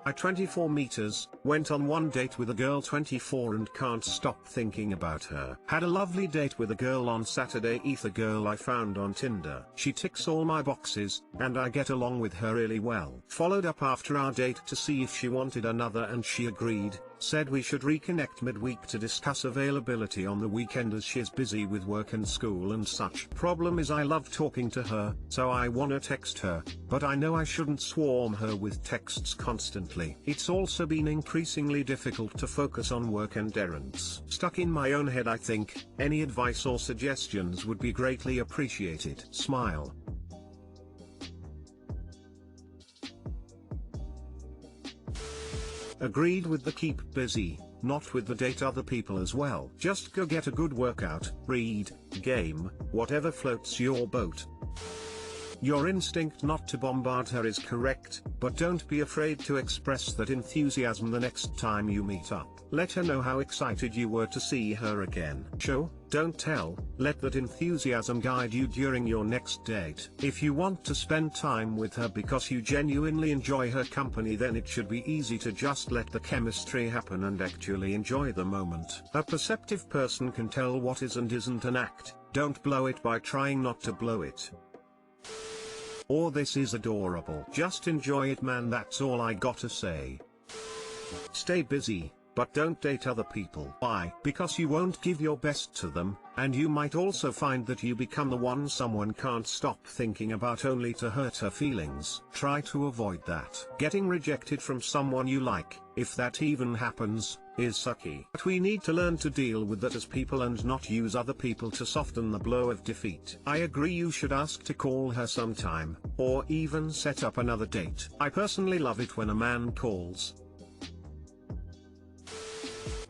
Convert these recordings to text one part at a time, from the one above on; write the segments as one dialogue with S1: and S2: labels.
S1: I 24 meters, went on one date with a girl 24 and can't stop thinking about her. Had a lovely date with a girl on Saturday, a girl I found on Tinder. She ticks all my boxes, and I get along with her really well. Followed up after our date to see if she wanted another and she agreed, said we should reconnect midweek to discuss availability on the weekend as she's busy with work and school and such. Problem is I love talking to her, so I wanna text her, but I know I shouldn't swarm her with texts constantly. It's also been increasingly difficult to focus on work and errands. Stuck in my own head. I think any advice or suggestions would be greatly appreciated. Smile. Agreed with the keep busy, not with the date other people as well. Just go get a good workout, read, game, whatever floats your boat. Your instinct not to bombard her is correct, but don't be afraid to express that enthusiasm the next time you meet up. Let her know how excited you were to see her again. Show, don't tell, let that enthusiasm guide you during your next date. If you want to spend time with her because you genuinely enjoy her company, then it should be easy to just let the chemistry happen and actually enjoy the moment. A perceptive person can tell what is and isn't an act. Don't blow it by trying not to blow it. Or this is adorable. Just enjoy it, man, that's all I gotta say. Stay busy, but don't date other people. Why? Because you won't give your best to them, and you might also find that you become the one someone can't stop thinking about only to hurt her feelings. Try to avoid that. Getting rejected from someone you like, if that even happens, is sucky. But we need to learn to deal with that as people and not use other people to soften the blow of defeat. I agree you should ask to call her sometime, or even set up another date. I personally love it when a man calls.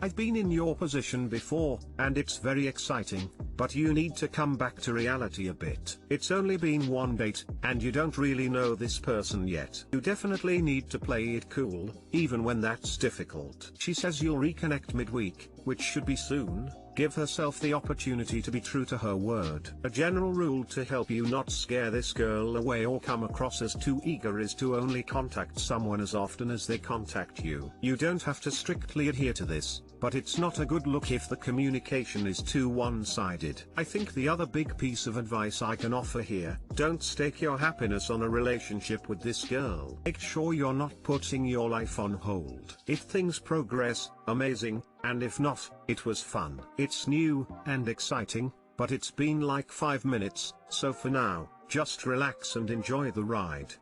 S1: I've been in your position before, and it's very exciting, but you need to come back to reality a bit. It's only been one date, and you don't really know this person yet. You definitely need to play it cool, even when that's difficult. She says you'll reconnect midweek, which should be soon. Give herself the opportunity to be true to her word. A general rule to help you not scare this girl away or come across as too eager is to only contact someone as often as they contact you. You don't have to strictly adhere to this, but it's not a good look if the communication is too one-sided. I think the other big piece of advice I can offer here, don't stake your happiness on a relationship with this girl. Make sure you're not putting your life on hold. If things progress, amazing, and if not, it was fun. It's new and exciting, but it's been like 5 minutes, so for now, just relax and enjoy the ride.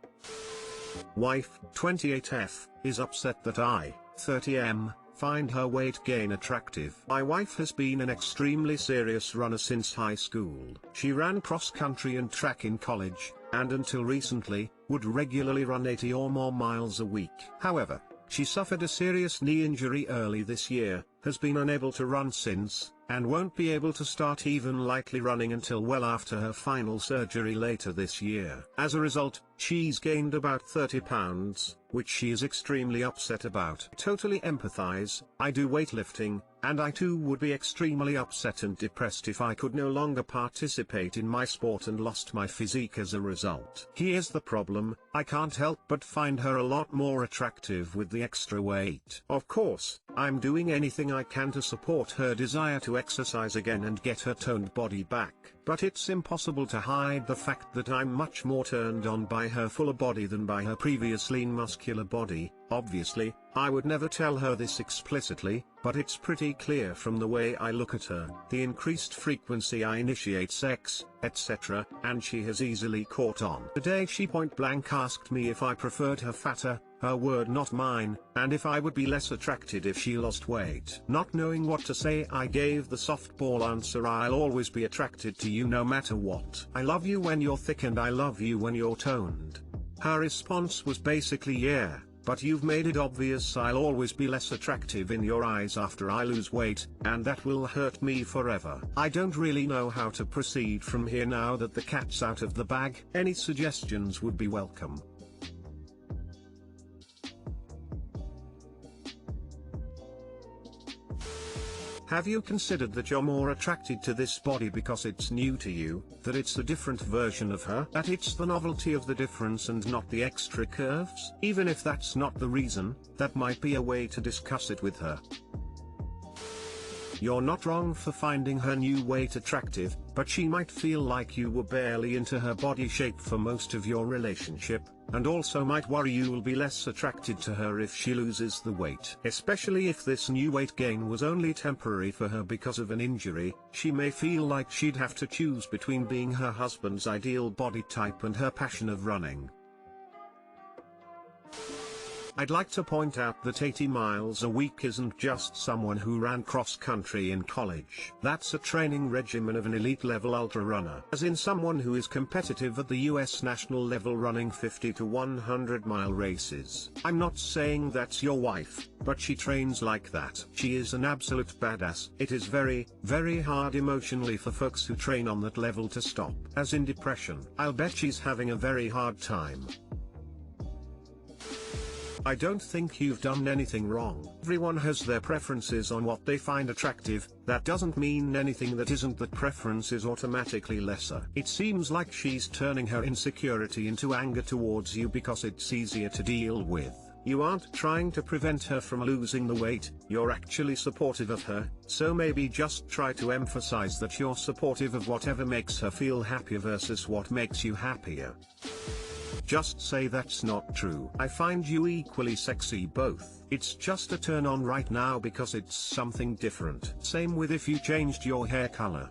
S1: Wife, 28F, is upset that I, 30M, find her weight gain attractive. My wife has been an extremely serious runner since high school. She ran cross country and track in college, and until recently, would regularly run 80 or more miles a week. However, she suffered a serious knee injury early this year, has been unable to run since, and won't be able to start even lightly running until well after her final surgery later this year. As a result, she's gained about 30 pounds, which she is extremely upset about. Totally empathize. I do weightlifting, and I too would be extremely upset and depressed if I could no longer participate in my sport and lost my physique as a result. Here's the problem, I can't help but find her a lot more attractive with the extra weight. Of course, I'm doing anything I can to support her desire to exercise again and get her toned body back, but it's impossible to hide the fact that I'm much more turned on by her fuller body than by her previous lean muscular body. Obviously, I would never tell her this explicitly, but it's pretty clear from the way I look at her, the increased frequency I initiate sex, etc., and she has easily caught on. Today she point blank asked me if I preferred her fatter, her word not mine, and if I would be less attracted if she lost weight. Not knowing what to say, I gave the softball answer, I'll always be attracted to you no matter what. I love you when you're thick and I love you when you're toned. Her response was basically, yeah, but you've made it obvious I'll always be less attractive in your eyes after I lose weight, and that will hurt me forever. I don't really know how to proceed from here now that the cat's out of the bag. Any suggestions would be welcome. Have you considered that you're more attracted to this body because it's new to you, that it's a different version of her, that it's the novelty of the difference and not the extra curves? Even if that's not the reason, that might be a way to discuss it with her. You're not wrong for finding her new weight attractive, but she might feel like you were barely into her body shape for most of your relationship, and also might worry you will be less attracted to her if she loses the weight. Especially if this new weight gain was only temporary for her because of an injury, she may feel like she'd have to choose between being her husband's ideal body type and her passion of running. I'd like to point out that 80 miles a week isn't just someone who ran cross-country in college. That's a training regimen of an elite-level ultra-runner, as in someone who is competitive at the US national level running 50 to 100-mile races. I'm not saying that's your wife, but she trains like that. She is an absolute badass. It is very, very hard emotionally for folks who train on that level to stop. As in depression, I'll bet she's having a very hard time. I don't think you've done anything wrong. Everyone has their preferences on what they find attractive. That doesn't mean anything that isn't that preference is automatically lesser. It seems like she's turning her insecurity into anger towards you because it's easier to deal with. You aren't trying to prevent her from losing the weight, you're actually supportive of her, so maybe just try to emphasize that you're supportive of whatever makes her feel happier versus what makes you happier. Just say that's not true. I find you equally sexy both. It's just a turn on right now because it's something different. Same with if you changed your hair color.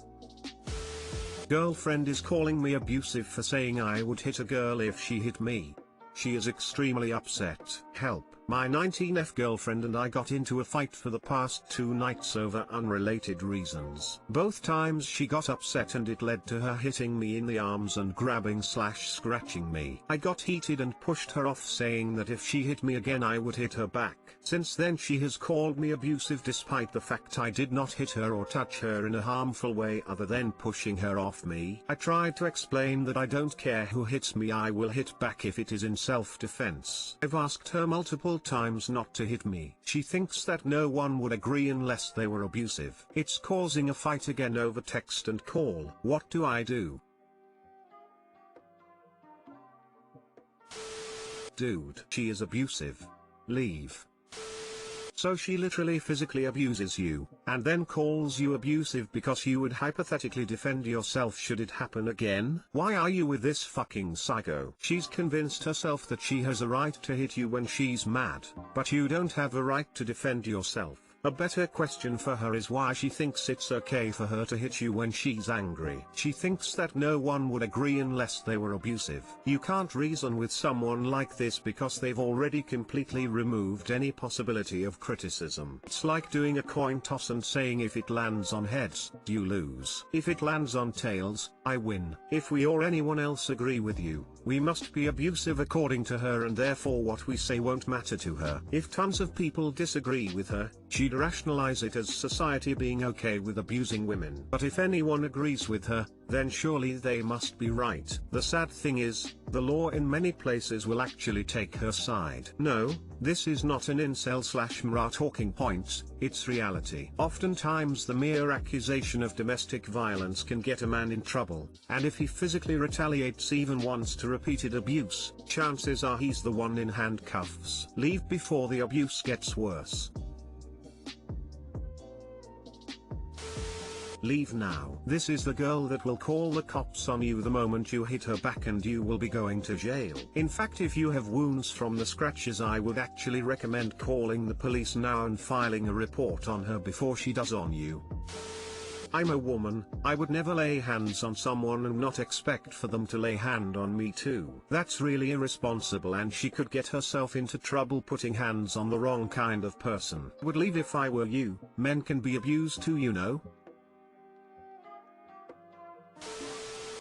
S1: Girlfriend is calling me abusive for saying I would hit a girl if she hit me. She is extremely upset. Help. My 19F girlfriend and I got into a fight for the past 2 nights over unrelated reasons. Both times she got upset and it led to her hitting me in the arms and grabbing/scratching me. I got heated and pushed her off, saying that if she hit me again I would hit her back. Since then she has called me abusive despite the fact I did not hit her or touch her in a harmful way other than pushing her off me. I tried to explain that I don't care who hits me, I will hit back if it is in self-defense. I've asked her multiple times not to hit me. She thinks that no one would agree unless they were abusive. It's causing a fight again over text and call. What do I do? Dude, she is abusive. Leave. So she literally physically abuses you, and then calls you abusive because you would hypothetically defend yourself should it happen again? Why are you with this fucking psycho? She's convinced herself that she has a right to hit you when she's mad, but you don't have a right to defend yourself. A better question for her is why she thinks it's okay for her to hit you when she's angry. She thinks that no one would agree unless they were abusive. You can't reason with someone like this because they've already completely removed any possibility of criticism. It's like doing a coin toss and saying if it lands on heads, you lose. If it lands on tails, I win. If we or anyone else agree with you, we must be abusive according to her, and therefore what we say won't matter to her. If tons of people disagree with her, she'd rationalize it as society being okay with abusing women. But if anyone agrees with her, then surely they must be right. The sad thing is, the law in many places will actually take her side. No, this is not an incel/mra talking points, it's reality. Oftentimes the mere accusation of domestic violence can get a man in trouble, and if he physically retaliates even once to repeated abuse, chances are he's the one in handcuffs. Leave before the abuse gets worse. Leave now. This is the girl that will call the cops on you the moment you hit her back, and you will be going to jail. In fact, if you have wounds from the scratches, I would actually recommend calling the police now and filing a report on her before she does on you. I'm a woman, I would never lay hands on someone and not expect for them to lay hand on me too. That's really irresponsible, and she could get herself into trouble putting hands on the wrong kind of person. Would leave if I were you. Men can be abused too, you know.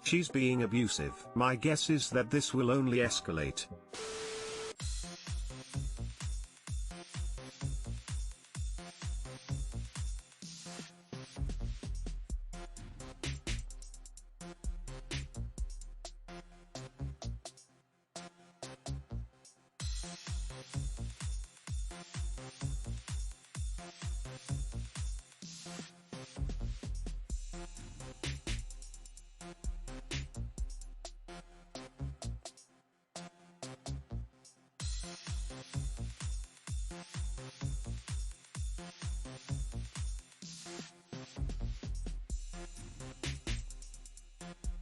S1: She's being abusive. My guess is that this will only escalate.